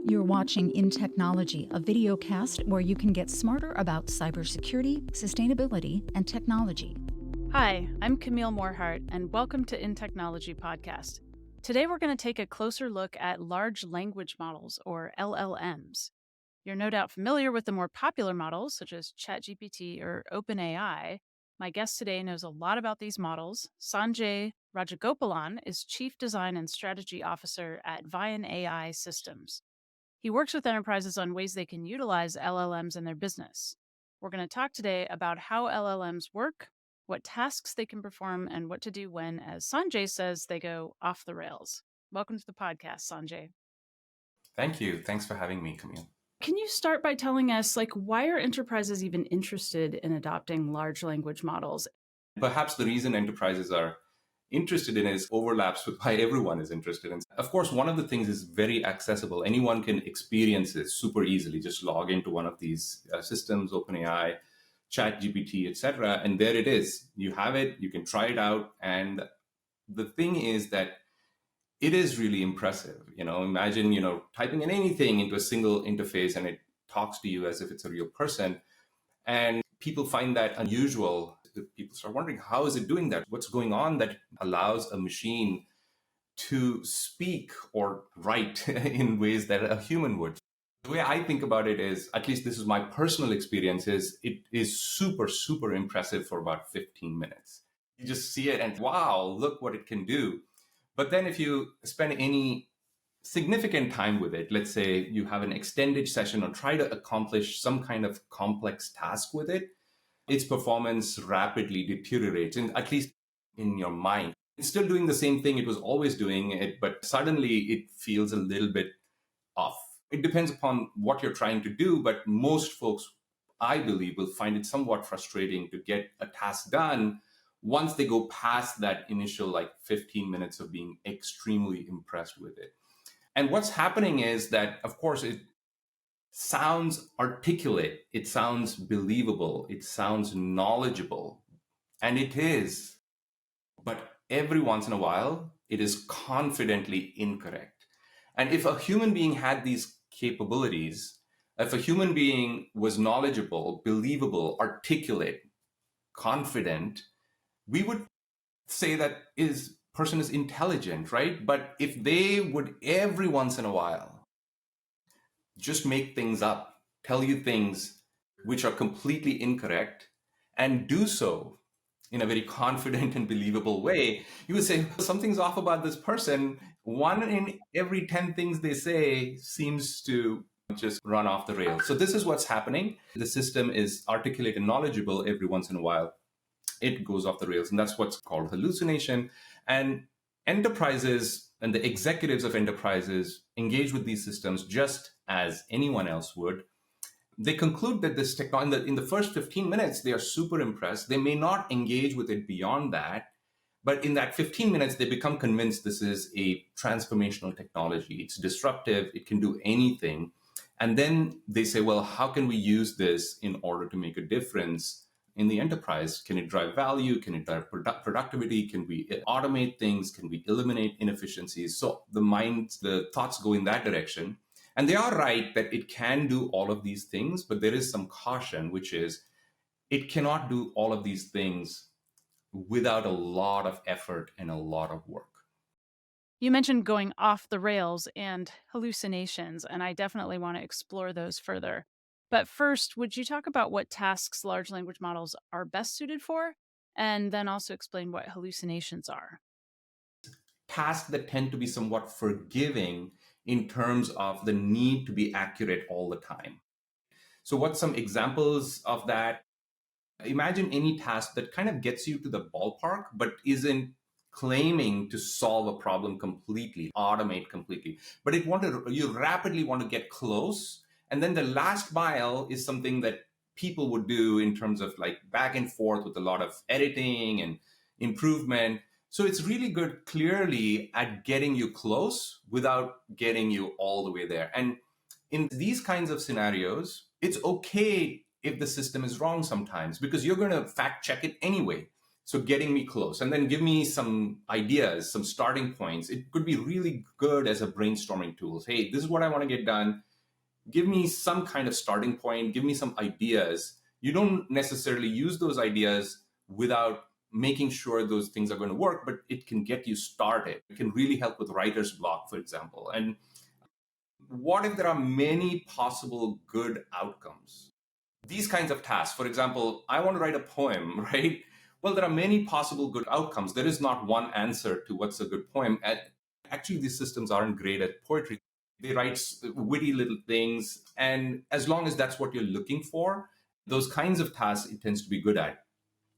You're watching InTechnology, a video cast where you can get smarter about cybersecurity, sustainability, and technology. Hi, I'm Camille Morehart, and welcome to InTechnology Podcast. Today we're going to take a closer look at large language models, or LLMs. You're no doubt familiar with the more popular models, such as ChatGPT or OpenAI. My guest today knows a lot about these models. Sanjay Rajagopalan is Chief Design and Strategy Officer at Vianai Systems. He works with enterprises on ways they can utilize LLMs in their business. We're going to talk today about how LLMs work, what tasks they can perform, and what to do when, as Sanjay says, they go off the rails. Welcome to the podcast, Sanjay. Thank you. Thanks for having me, Camille. Can you start by telling us, why are enterprises even interested in adopting large language models? Perhaps the reason enterprises are interested in is overlaps with why everyone is interested in. Of course, one of the things is very accessible. Anyone can experience it super easily. Just log into one of these systems, OpenAI, ChatGPT, etc., and there it is. You have it, you can try it out. And the thing is that it is really impressive. Imagine, typing in anything into a single interface and it talks to you as if it's a real person. And people find that unusual. People start wondering, how is it doing that? What's going on that allows a machine to speak or write in ways that a human would? The way I think about it is, at least this is my personal experience, is it is super, super impressive for about 15 minutes. You just see it and wow, look what it can do. But then if you spend any significant time with it, let's say you have an extended session or try to accomplish some kind of complex task with it, its performance rapidly deteriorates, and at least in your mind. It's still doing the same thing it was always doing it, but suddenly it feels a little bit off. It depends upon what you're trying to do, but most folks, I believe, will find it somewhat frustrating to get a task done once they go past that initial 15 minutes of being extremely impressed with it. And what's happening is that, of course, it sounds articulate, it sounds believable, it sounds knowledgeable, and it is. But every once in a while, it is confidently incorrect. And if a human being had these capabilities, if a human being was knowledgeable, believable, articulate, confident, we would say that person is intelligent, right? But if they would every once in a while just make things up, tell you things which are completely incorrect, and do so in a very confident and believable way, you would say, something's off about this person. 1 in every 10 things they say seems to just run off the rails. So this is what's happening. The system is articulate and knowledgeable. Every once in a while, it goes off the rails. And that's what's called hallucination. And enterprises and the executives of enterprises engage with these systems just as anyone else would. They conclude that this technology, in the first 15 minutes, they are super impressed. They may not engage with it beyond that, but in that 15 minutes, they become convinced this is a transformational technology. It's disruptive. It can do anything. And then they say, well, how can we use this in order to make a difference in the enterprise? Can it drive value? Can it drive productivity? Can we automate things? Can we eliminate inefficiencies? So the thoughts go in that direction. And they are right that it can do all of these things, but there is some caution, which is it cannot do all of these things without a lot of effort and a lot of work. You mentioned going off the rails and hallucinations, and I definitely want to explore those further. But first, would you talk about what tasks large language models are best suited for, and then also explain what hallucinations are? Tasks that tend to be somewhat forgiving in terms of the need to be accurate all the time. So what's some examples of that? Imagine any task that kind of gets you to the ballpark, but isn't claiming to solve a problem completely, automate completely. But you rapidly want to get close. And then the last mile is something that people would do in terms of back and forth with a lot of editing and improvement. So it's really good clearly at getting you close without getting you all the way there. And in these kinds of scenarios, it's okay if the system is wrong sometimes, because you're going to fact check it anyway. So getting me close, and then give me some ideas, some starting points. It could be really good as a brainstorming tool. Hey, this is what I want to get done. Give me some kind of starting point. Give me some ideas. You don't necessarily use those ideas without making sure those things are going to work, but it can get you started. It can really help with writer's block, for example. And what if there are many possible good outcomes? These kinds of tasks, for example, I want to write a poem, right? Well, there are many possible good outcomes. There is not one answer to what's a good poem. And actually, these systems aren't great at poetry. They write witty little things. And as long as that's what you're looking for, those kinds of tasks it tends to be good at.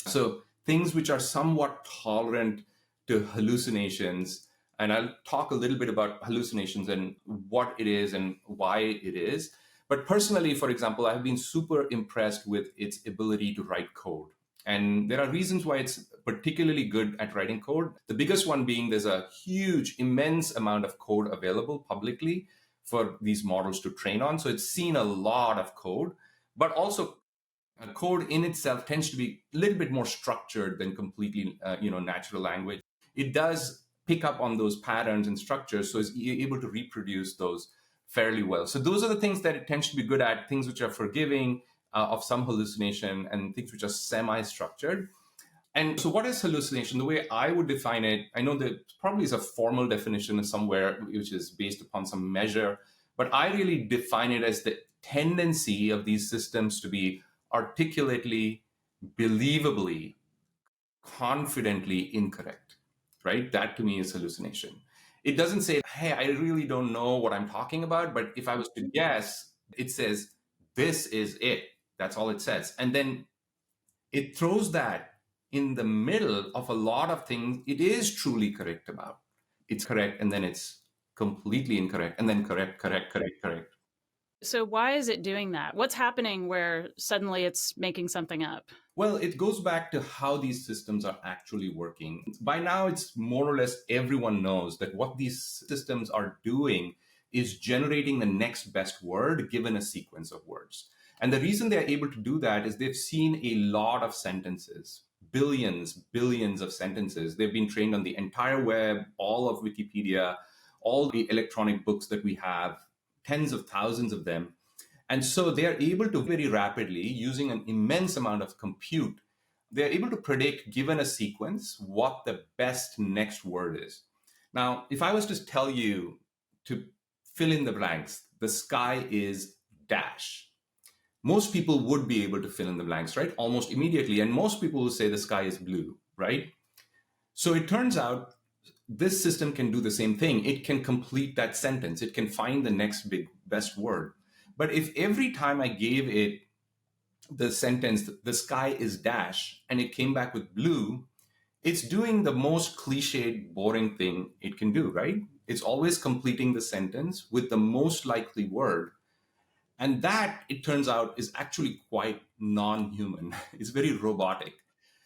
So things which are somewhat tolerant to hallucinations, and I'll talk a little bit about hallucinations and what it is and why it is. But personally, for example, I've been super impressed with its ability to write code. And there are reasons why it's particularly good at writing code. The biggest one being there's a huge, immense amount of code available publicly for these models to train on. So it's seen a lot of code, but also code in itself tends to be a little bit more structured than completely, natural language. It does pick up on those patterns and structures, so it's able to reproduce those fairly well. So those are the things that it tends to be good at, things which are forgiving of some hallucination and things which are semi-structured. And so what is hallucination? The way I would define it, I know that probably is a formal definition somewhere, which is based upon some measure, but I really define it as the tendency of these systems to be articulately, believably, confidently incorrect, right? That to me is hallucination. It doesn't say, hey, I really don't know what I'm talking about, but if I was to guess, it says, this is it. That's all it says. And then it throws that in the middle of a lot of things it is truly correct about. It's correct, and then it's completely incorrect, and then correct. So why is it doing that? What's happening where suddenly it's making something up? Well, it goes back to how these systems are actually working. By now, it's more or less everyone knows that what these systems are doing is generating the next best word given a sequence of words. And the reason they're able to do that is they've seen a lot of sentences, billions of sentences. They've been trained on the entire web, all of Wikipedia, all the electronic books that we have, tens of thousands of them. And so they are able to very rapidly, using an immense amount of compute, they're able to predict, given a sequence, what the best next word is. Now, if I was to tell you to fill in the blanks, the sky is dash, most people would be able to fill in the blanks, right? Almost immediately. And most people will say the sky is blue, right? So it turns out this system can do the same thing. It can complete that sentence. It can find the next best word. But if every time I gave it the sentence, the sky is dash, and it came back with blue, it's doing the most cliched, boring thing it can do, right? It's always completing the sentence with the most likely word. And that, it turns out, is actually quite non-human. It's very robotic.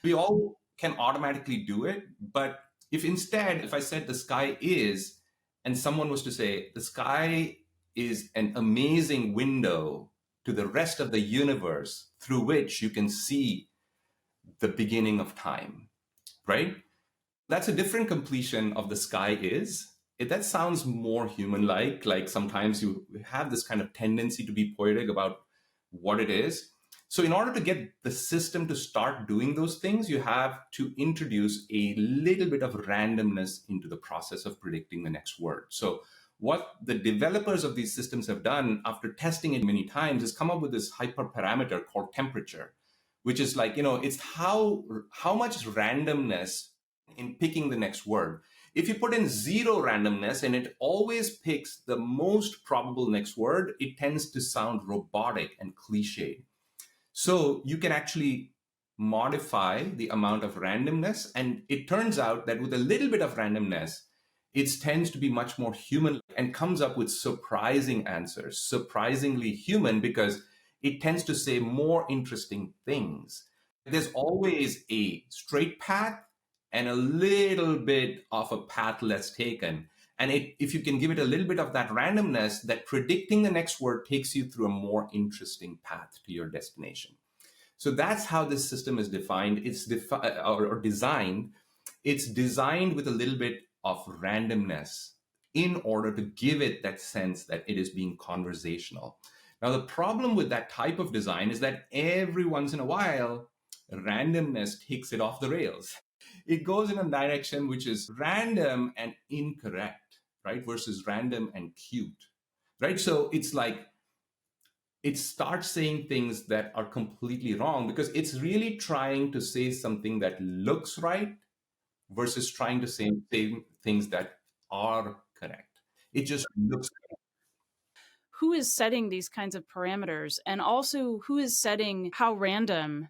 We all can automatically do it, but if I said the sky is, and someone was to say, the sky is an amazing window to the rest of the universe through which you can see the beginning of time, right? That's a different completion of the sky is. That sounds more human-like, like sometimes you have this kind of tendency to be poetic about what it is. So in order to get the system to start doing those things, you have to introduce a little bit of randomness into the process of predicting the next word. So what the developers of these systems have done after testing it many times is come up with this hyperparameter called temperature, which is like, it's how much randomness in picking the next word. If you put in zero randomness and it always picks the most probable next word, it tends to sound robotic and cliched. So you can actually modify the amount of randomness. And it turns out that with a little bit of randomness, it tends to be much more human and comes up with surprising answers, surprisingly human, because it tends to say more interesting things. There's always a straight path and a little bit of a path less taken. And if you can give it a little bit of that randomness, that predicting the next word takes you through a more interesting path to your destination. So that's how this system is defined. Or designed. It's designed with a little bit of randomness in order to give it that sense that it is being conversational. Now, the problem with that type of design is that every once in a while, randomness takes it off the rails. It goes in a direction which is random and incorrect, right? Versus random and cute, right? So it's like it starts saying things that are completely wrong because it's really trying to say something that looks right versus trying to say things that are correct. It just looks correct. Who is setting these kinds of parameters? And also, who is setting how random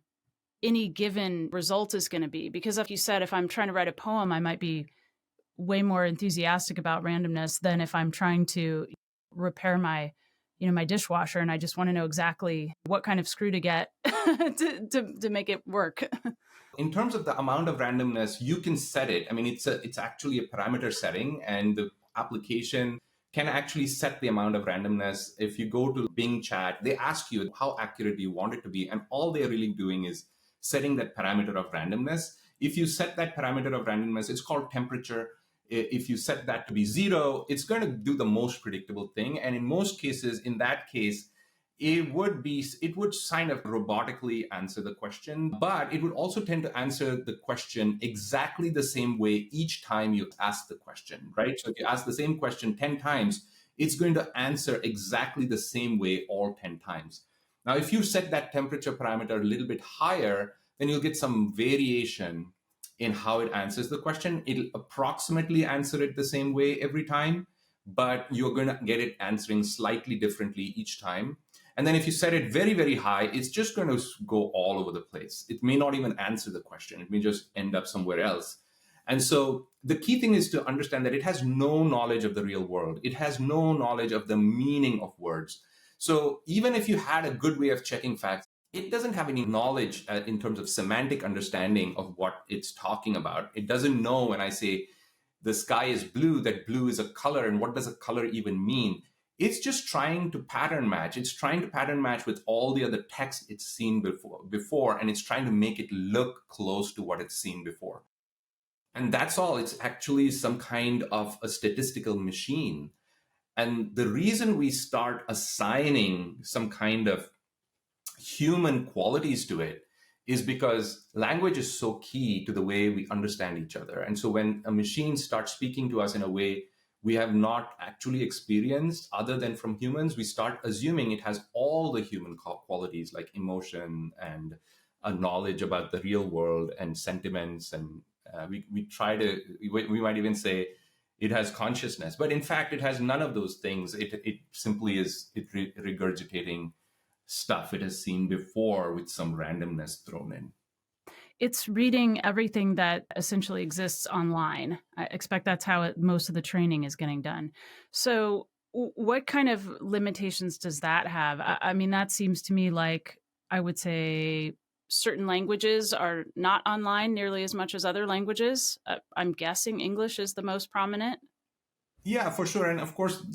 any given result is going to be? Because, like you said, if I'm trying to write a poem, I might be way more enthusiastic about randomness than if I'm trying to repair my dishwasher and I just want to know exactly what kind of screw to get to make it work. In terms of the amount of randomness, you can set it. I mean, it's actually a parameter setting, and the application can actually set the amount of randomness. If you go to Bing Chat, they ask you how accurate you want it to be, and all they're really doing is setting that parameter of randomness. If you set that parameter of randomness, it's called temperature. If you set that to be 0, it's going to do the most predictable thing. And in most cases, in that case, it would kind of robotically answer the question, but it would also tend to answer the question exactly the same way each time you ask the question, right? So if you ask the same question 10 times, it's going to answer exactly the same way all 10 times. Now, if you set that temperature parameter a little bit higher, then you'll get some variation in how it answers the question. It'll approximately answer it the same way every time, but you're going to get it answering slightly differently each time. And then if you set it very, very high, it's just going to go all over the place. It may not even answer the question. It may just end up somewhere else. And so the key thing is to understand that it has no knowledge of the real world. It has no knowledge of the meaning of words. So even if you had a good way of checking facts, it doesn't have any knowledge in terms of semantic understanding of what it's talking about. It doesn't know when I say the sky is blue, that blue is a color, and what does a color even mean? It's just trying to pattern match. It's trying to pattern match with all the other text it's seen before, and it's trying to make it look close to what it's seen before. And that's all. It's actually some kind of a statistical machine. And the reason we start assigning some kind of human qualities to it is because language is so key to the way we understand each other. And so when a machine starts speaking to us in a way we have not actually experienced other than from humans, we start assuming it has all the human qualities like emotion and a knowledge about the real world and sentiments. And we might even say it has consciousness, but in fact, it has none of those things. It simply is regurgitating stuff it has seen before with some randomness thrown in. It's reading everything that essentially exists online. I expect that's how most of the training is getting done. So what kind of limitations does that have? I mean, that seems to me like, I would say certain languages are not online nearly as much as other languages. I'm guessing English is the most prominent. Yeah, for sure. And of course,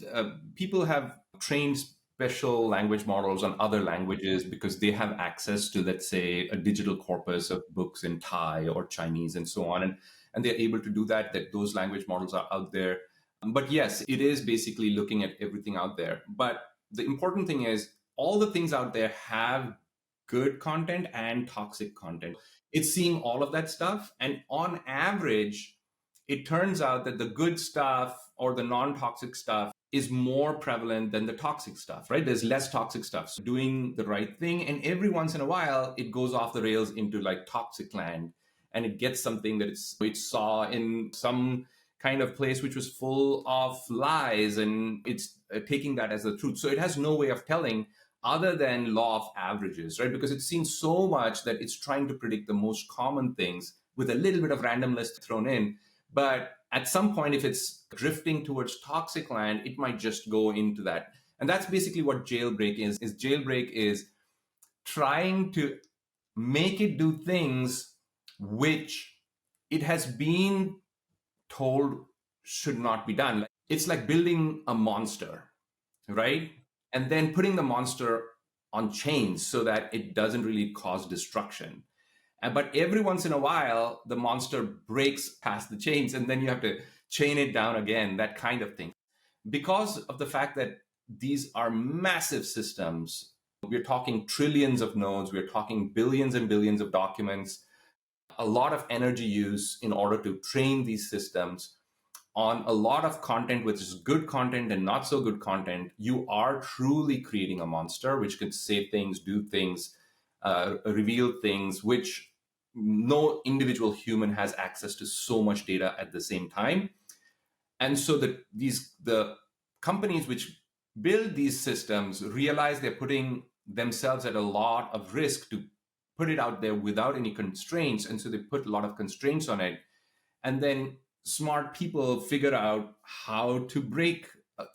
people have trained special language models on other languages because they have access to, let's say, a digital corpus of books in Thai or Chinese and so on. And they're able to do that those language models are out there. But yes, it is basically looking at everything out there. But the important thing is all the things out there have good content and toxic content. It's seeing all of that stuff. And on average, it turns out that the good stuff or the non-toxic stuff is more prevalent than the toxic stuff, right? There's less toxic stuff. So doing the right thing. And every once in a while, it goes off the rails into like toxic land. And it gets something that it saw in some kind of place which was full of lies. And it's taking that as the truth. So it has no way of telling other than law of averages, right? Because it's seen so much that it's trying to predict the most common things with a little bit of randomness thrown in. But at some point, if it's drifting towards toxic land, it might just go into that. And that's basically what jailbreak is. Jailbreak is trying to make it do things which it has been told should not be done. It's like building a monster, right? And then putting the monster on chains so that it doesn't really cause destruction. But every once in a while, the monster breaks past the chains and then you have to chain it down again, that kind of thing. Because of the fact that these are massive systems, we're talking trillions of nodes, we're talking billions and billions of documents, a lot of energy use in order to train these systems on a lot of content, which is good content and not so good content. You are truly creating a monster which can say things, do things, reveal things, which no individual human has access to so much data at the same time. And so the companies which build these systems realize they're putting themselves at a lot of risk to put it out there without any constraints. And so they put a lot of constraints on it. And then smart people figure out how to break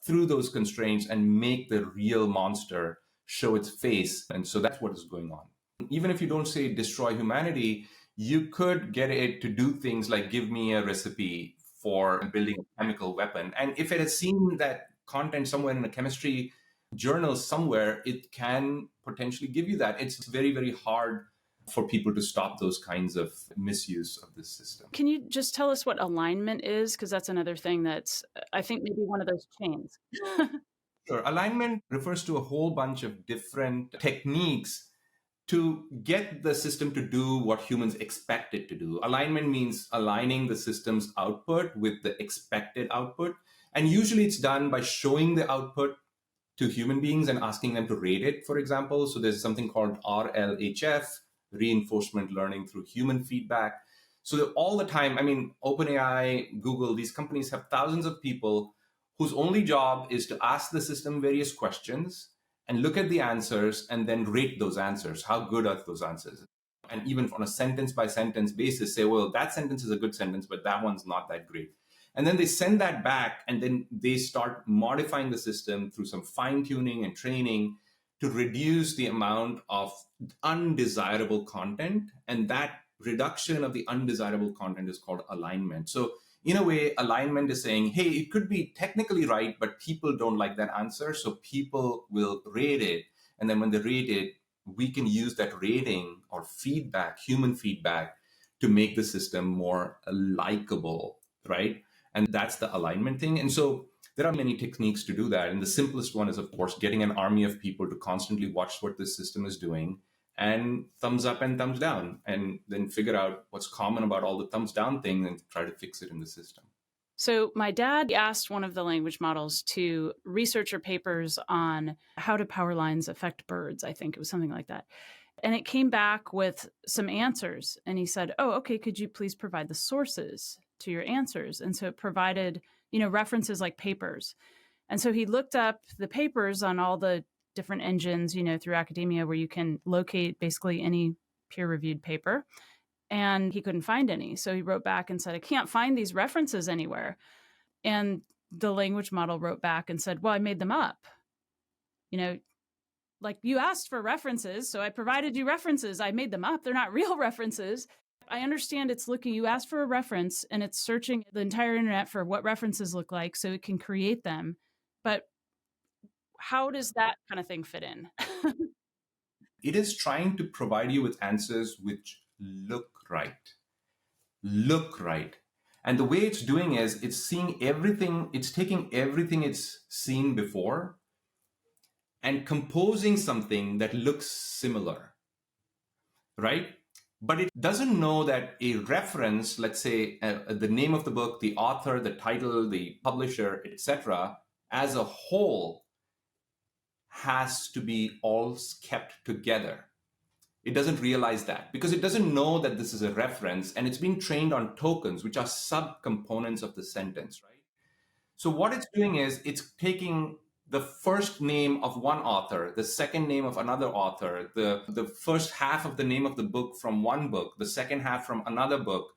through those constraints and make the real monster show its face. And so that's what is going on. Even if you don't say destroy humanity, you could get it to do things like give me a recipe for building a chemical weapon. And if it has seen that content somewhere in a chemistry journal somewhere, it can potentially give you that. It's very, very hard for people to stop those kinds of misuse of this system. Can you just tell us what alignment is? Because that's another thing that's, I think, maybe one of those chains. Sure. Alignment refers to a whole bunch of different techniques to get the system to do what humans expect it to do. Alignment means aligning the system's output with the expected output. And usually it's done by showing the output to human beings and asking them to rate it, for example. So there's something called RLHF, reinforcement learning through human feedback. So that all the time, I mean, OpenAI, Google, these companies have thousands of people whose only job is to ask the system various questions and look at the answers and then rate those answers. How good are those answers? And even on a sentence by sentence basis, say, well, that sentence is a good sentence, but that one's not that great. And then they send that back and then they start modifying the system through some fine tuning and training to reduce the amount of undesirable content. And that reduction of the undesirable content is called alignment. So in a way, alignment is saying, hey, it could be technically right, but people don't like that answer. So people will rate it. And then when they rate it, we can use that rating or feedback, human feedback, to make the system more likable, right? And that's the alignment thing. And so there are many techniques to do that. And the simplest one is, of course, getting an army of people to constantly watch what this system is doing and thumbs up and thumbs down, and then figure out what's common about all the thumbs down thing and try to fix it in the system. So my dad asked one of the language models to research your papers on how do power lines affect birds. I think it was something like that. And it came back with some answers. And he said, oh, okay, could you please provide the sources to your answers? And so it provided, references like papers. And so he looked up the papers on all the different engines, through academia where you can locate basically any peer-reviewed paper. And he couldn't find any. So he wrote back and said, I can't find these references anywhere. And the language model wrote back and said, well, I made them up. Like you asked for references, so I provided you references. I made them up. They're not real references. I understand it's looking, you asked for a reference and it's searching the entire internet for what references look like so it can create them. But how does that kind of thing fit in? It is trying to provide you with answers which look right. Look right. And the way it's doing is it's seeing everything, it's taking everything it's seen before and composing something that looks similar, right? But it doesn't know that a reference, let's say the name of the book, the author, the title, the publisher, etc., as a whole has to be all kept together. It doesn't realize that because it doesn't know that this is a reference, and it's being trained on tokens, which are subcomponents of the sentence, right? So what it's doing is it's taking the first name of one author, the second name of another author, the first half of the name of the book from one book, the second half from another book,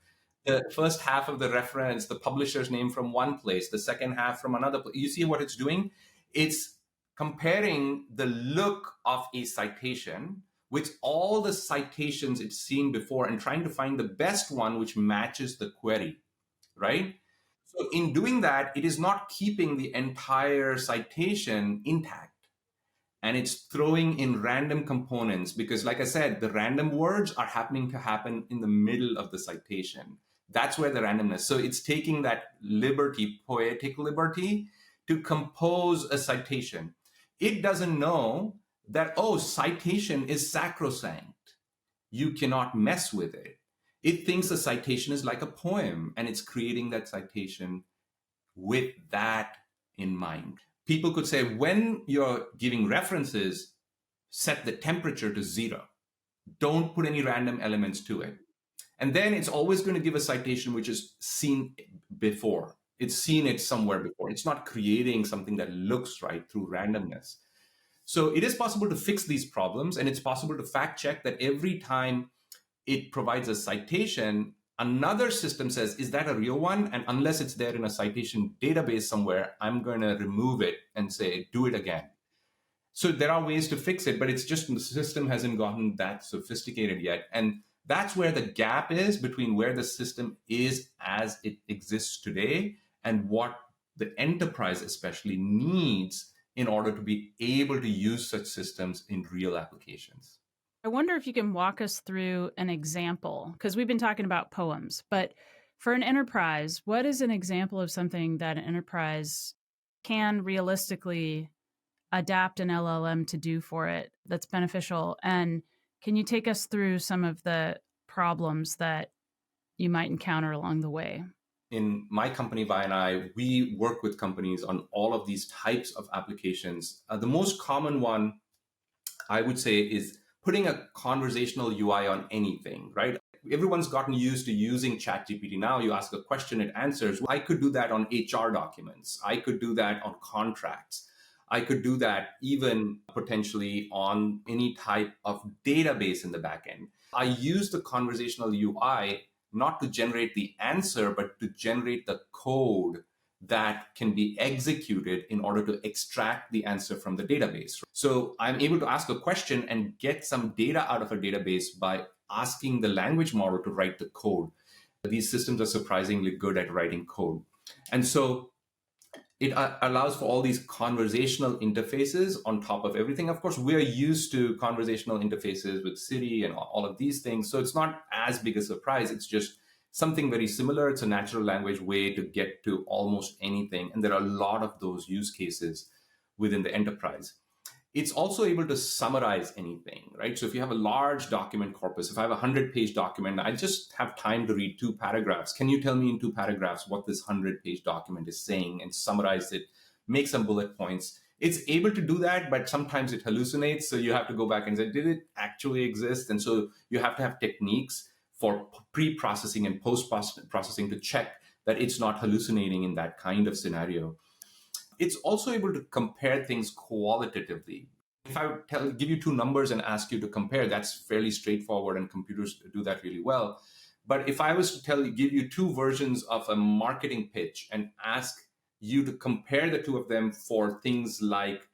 the first half of the reference, the publisher's name from one place, the second half from another place. You see what it's doing? It's comparing the look of a citation with all the citations it's seen before and trying to find the best one which matches the query, right? So in doing that, it is not keeping the entire citation intact. and it's throwing in random components because, like I said, the random words are happening to happen in the middle of the citation. That's where the randomness. So it's taking that liberty, poetic liberty, to compose a citation. It doesn't know that, oh, citation is sacrosanct. You cannot mess with it. It thinks a citation is like a poem, and it's creating that citation with that in mind. People could say, when you're giving references, set the temperature to 0. Don't put any random elements to it. And then it's always going to give a citation which is seen before. It's seen it somewhere before. It's not creating something that looks right through randomness. So it is possible to fix these problems, and it's possible to fact check that every time it provides a citation, another system says, is that a real one? And unless it's there in a citation database somewhere, I'm going to remove it and say, do it again. So there are ways to fix it, but it's just the system hasn't gotten that sophisticated yet. And that's where the gap is between where the system is as it exists today and what the enterprise especially needs in order to be able to use such systems in real applications. I wonder if you can walk us through an example, because we've been talking about poems, but for an enterprise, what is an example of something that an enterprise can realistically adapt an LLM to do for it that's beneficial? And can you take us through some of the problems that you might encounter along the way? In my company, Vianai, we work with companies on all of these types of applications. The most common one, I would say, is putting a conversational UI on anything, right? Everyone's gotten used to using ChatGPT now. You ask a question, it answers. I could do that on HR documents. I could do that on contracts. I could do that even potentially on any type of database in the backend. I use the conversational UI not to generate the answer, but to generate the code that can be executed in order to extract the answer from the database. So I'm able to ask a question and get some data out of a database by asking the language model to write the code. These systems are surprisingly good at writing code. And so it allows for all these conversational interfaces on top of everything. Of course, we're used to conversational interfaces with Siri and all of these things. So it's not as big a surprise. It's just something very similar. It's a natural language way to get to almost anything. And there are a lot of those use cases within the enterprise. It's also able to summarize anything, right? So if you have a large document corpus, if I have a 100-page document, I just have time to read 2 paragraphs. Can you tell me in 2 paragraphs what this 100-page document is saying, and summarize it, make some bullet points? It's able to do that, but sometimes it hallucinates. So you have to go back and say, did it actually exist? And so you have to have techniques for pre-processing and post-processing to check that it's not hallucinating in that kind of scenario. It's also able to compare things qualitatively. If I give you 2 numbers and ask you to compare, that's fairly straightforward, and computers do that really well. But if I was to give you 2 versions of a marketing pitch and ask you to compare the 2 of them for things like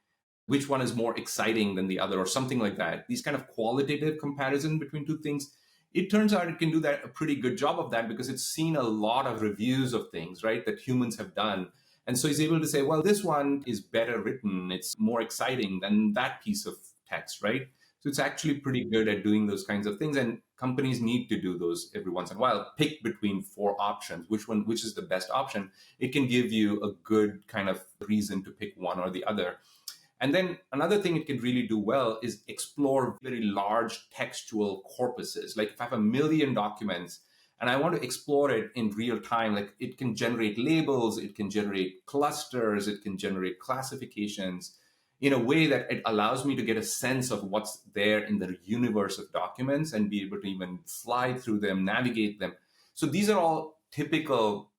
which one is more exciting than the other or something like that, these kind of qualitative comparison between 2 things, it turns out it can do that a pretty good job of that because it's seen a lot of reviews of things, right, that humans have done. And so he's able to say, well, this one is better written. It's more exciting than that piece of text, right? So it's actually pretty good at doing those kinds of things. And companies need to do those every once in a while. Pick between 4 options. Which is the best option? It can give you a good kind of reason to pick one or the other. And then another thing it can really do well is explore very large textual corpuses. Like if I have 1 million documents, and I want to explore it in real time, like it can generate labels, it can generate clusters, it can generate classifications in a way that it allows me to get a sense of what's there in the universe of documents and be able to even fly through them, navigate them. So these are all typical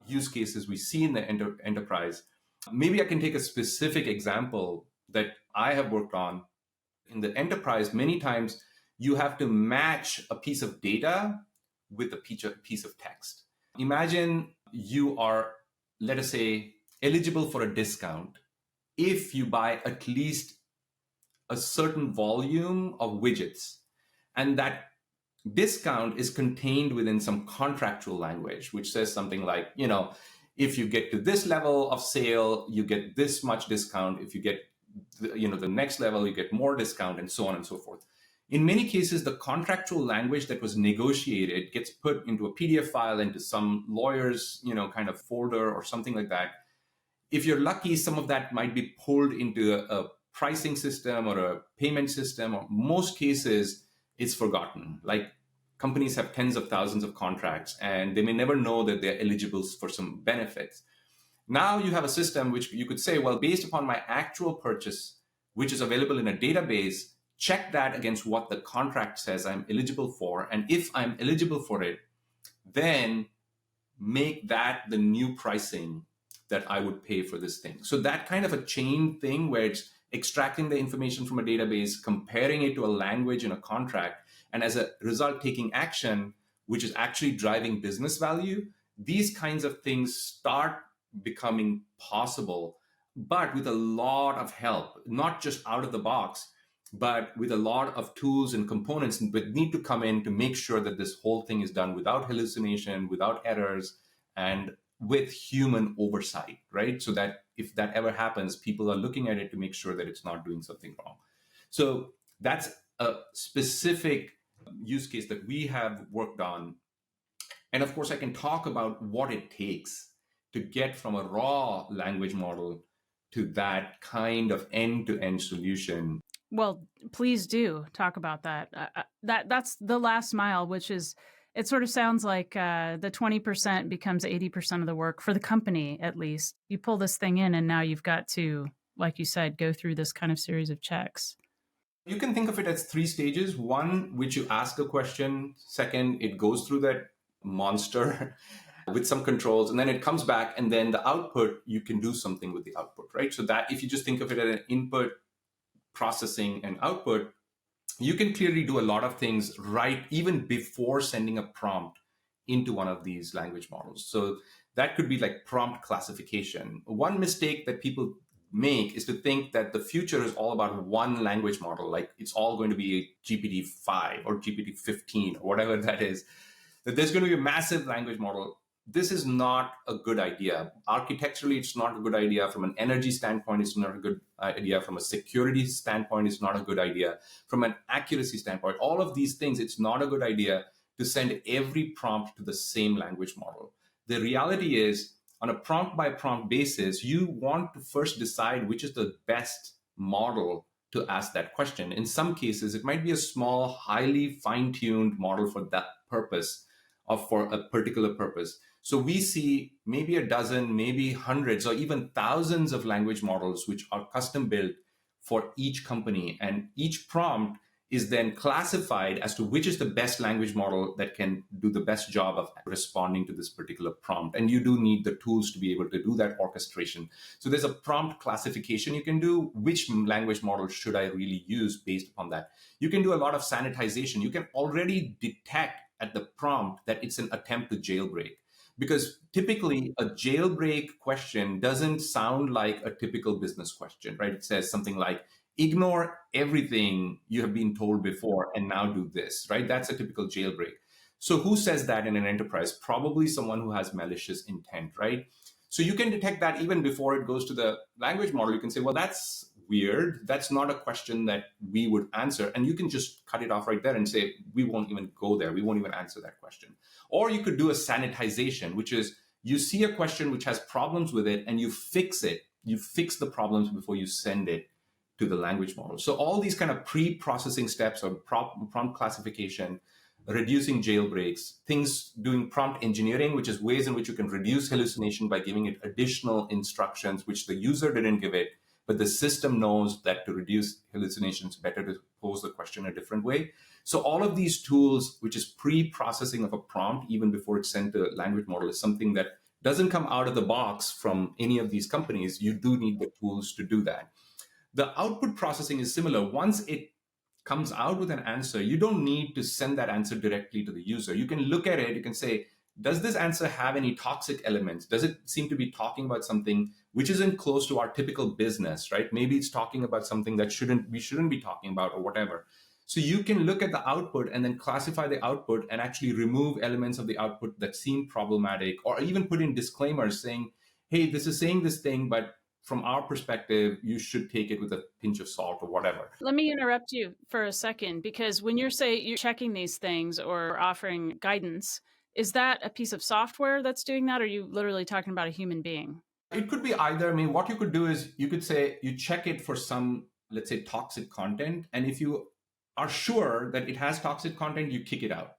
use cases we see in the enterprise. Maybe I can take a specific example that I have worked on. In the enterprise, many times you have to match a piece of data with a piece of text. Imagine you are, let us say, eligible for a discount if you buy at least a certain volume of widgets. And that discount is contained within some contractual language, which says something like, if you get to this level of sale, you get this much discount. If you get the next level, you get more discount, and so on and so forth. In many cases, the contractual language that was negotiated gets put into a PDF file, into some lawyer's, kind of folder or something like that. If you're lucky, some of that might be pulled into a pricing system or a payment system, or most cases, it's forgotten. Like, companies have tens of thousands of contracts, and they may never know that they're eligible for some benefits. Now you have a system which you could say, well, based upon my actual purchase, which is available in a database, check that against what the contract says I'm eligible for. And if I'm eligible for it, then make that the new pricing that I would pay for this thing. So that kind of a chain thing where it's extracting the information from a database, comparing it to a language in a contract, and as a result, taking action, which is actually driving business value. These kinds of things start becoming possible, but with a lot of help, not just out of the box, but with a lot of tools and components that need to come in to make sure that this whole thing is done without hallucination, without errors, and with human oversight, right? So that if that ever happens, people are looking at it to make sure that it's not doing something wrong. So that's a specific use case that we have worked on. And of course, I can talk about what it takes to get from a raw language model to that kind of end-to-end solution. Well, please do talk about that. That's the last mile, which is, it sort of sounds like the 20% becomes 80% of the work for the company, at least. You pull this thing in, and now you've got to, like you said, go through this kind of series of checks. You can think of it as 3 stages. One, which you ask a question. Second, it goes through that monster with some controls, and then it comes back, and then the output, you can do something with the output, right? So that if you just think of it as an input, processing, and output, you can clearly do a lot of things right even before sending a prompt into one of these language models. So that could be like prompt classification. One mistake that people make is to think that the future is all about one language model, like it's all going to be GPT-5 or GPT-15 or whatever that is, that there's going to be a massive language model. This is not a good idea. Architecturally, it's not a good idea. From an energy standpoint, it's not a good idea. From a security standpoint, it's not a good idea. From an accuracy standpoint, all of these things, it's not a good idea to send every prompt to the same language model. The reality is, on a prompt by prompt basis, you want to first decide which is the best model to ask that question. In some cases, it might be a small, highly fine-tuned model for that purpose, or for a particular purpose. So we see maybe a dozen, maybe hundreds, or even thousands of language models which are custom built for each company. And each prompt is then classified as to which is the best language model that can do the best job of responding to this particular prompt. And you do need the tools to be able to do that orchestration. So there's a prompt classification you can do. Which language model should I really use based upon that? You can do a lot of sanitization. You can already detect at the prompt that it's an attempt to jailbreak. Because typically a jailbreak question doesn't sound like a typical business question, right? It says something like, ignore everything you have been told before and now do this, right? That's a typical jailbreak. So who says that in an enterprise? Probably someone who has malicious intent, right? So you can detect that even before it goes to the language model. You can say, well, that's weird. That's not a question that we would answer. And you can just cut it off right there and say, we won't even go there. We won't even answer that question. Or you could do a sanitization, which is you see a question which has problems with it and you fix it. You fix the problems before you send it to the language model. So all these kind of pre-processing steps or prompt classification, reducing jailbreaks, things doing prompt engineering, which is ways in which you can reduce hallucination by giving it additional instructions, which the user didn't give it, but the system knows that to reduce hallucinations, better to pose the question a different way. So all of these tools, which is pre-processing of a prompt, even before it's sent to a language model, is something that doesn't come out of the box from any of these companies. You do need the tools to do that. The output processing is similar. Once it comes out with an answer, you don't need to send that answer directly to the user. You can look at it, you can say, does this answer have any toxic elements? Does it seem to be talking about something which isn't close to our typical business, right? Maybe it's talking about something that we shouldn't be talking about or whatever. So you can look at the output and then classify the output and actually remove elements of the output that seem problematic, or even put in disclaimers saying, hey, this is saying this thing, but from our perspective, you should take it with a pinch of salt or whatever. Let me interrupt you for a second, because when you're checking these things or offering guidance, is that a piece of software that's doing that? Or are you literally talking about a human being? It could be either. I mean, what you could do is you could say you check it for some, let's say, toxic content. And if you are sure that it has toxic content, you kick it out.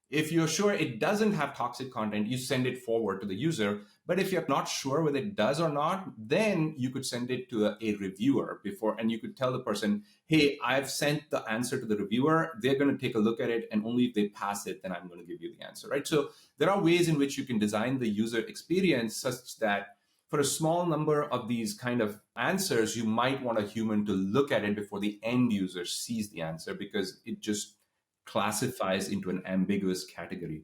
If you're sure it doesn't have toxic content, you send it forward to the user. But if you're not sure whether it does or not, then you could send it to a reviewer before, and you could tell the person, hey, I've sent the answer to the reviewer. They're going to take a look at it, and only if they pass it, then I'm going to give you the answer, right? So there are ways in which you can design the user experience such that for a small number of these kind of answers, you might want a human to look at it before the end user sees the answer, because it just classifies into an ambiguous category.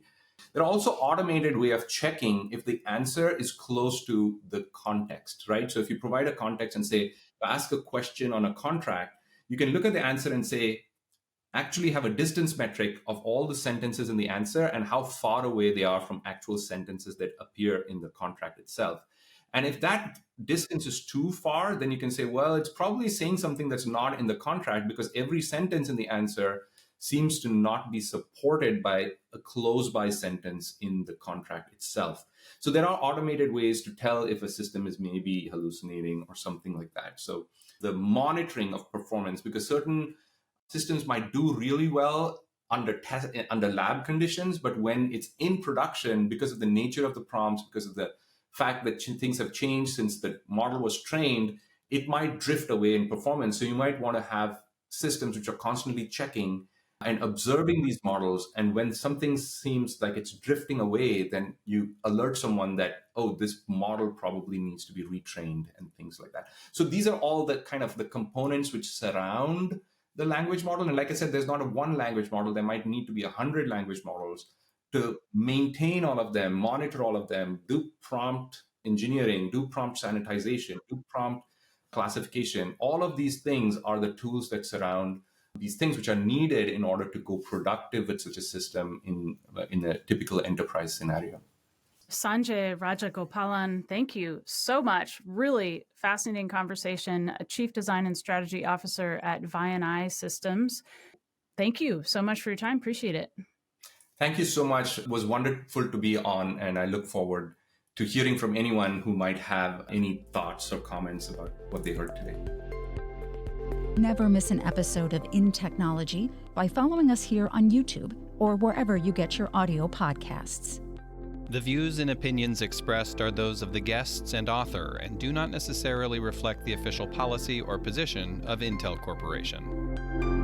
There are also automated way of checking if the answer is close to the context, right? So if you provide a context and say, ask a question on a contract, you can look at the answer and say, actually have a distance metric of all the sentences in the answer and how far away they are from actual sentences that appear in the contract itself. And if that distance is too far, then you can say, well, it's probably saying something that's not in the contract, because every sentence in the answer seems to not be supported by a close-by sentence in the contract itself. So there are automated ways to tell if a system is maybe hallucinating or something like that. So the monitoring of performance, because certain systems might do really well under lab conditions, but when it's in production, because of the nature of the prompts, because of the fact that things have changed since the model was trained, it might drift away in performance. So you might want to have systems which are constantly checking and observing these models. And when something seems like it's drifting away, then you alert someone that, oh, this model probably needs to be retrained and things like that. So these are all the kind of the components which surround the language model. And like I said, there's not a one language model. There might need to be 100 language models to maintain all of them, monitor all of them, do prompt engineering, do prompt sanitization, do prompt classification. All of these things are the tools that surround these things which are needed in order to go productive with such a system in a typical enterprise scenario. Sanjay Rajagopalan, thank you so much. Really fascinating conversation. A Chief Design and Strategy Officer at Vianai Systems. Thank you so much for your time. Appreciate it. Thank you so much. It was wonderful to be on, and I look forward to hearing from anyone who might have any thoughts or comments about what they heard today. Never miss an episode of InTechnology by following us here on YouTube or wherever you get your audio podcasts. The views and opinions expressed are those of the guests and author and do not necessarily reflect the official policy or position of Intel Corporation.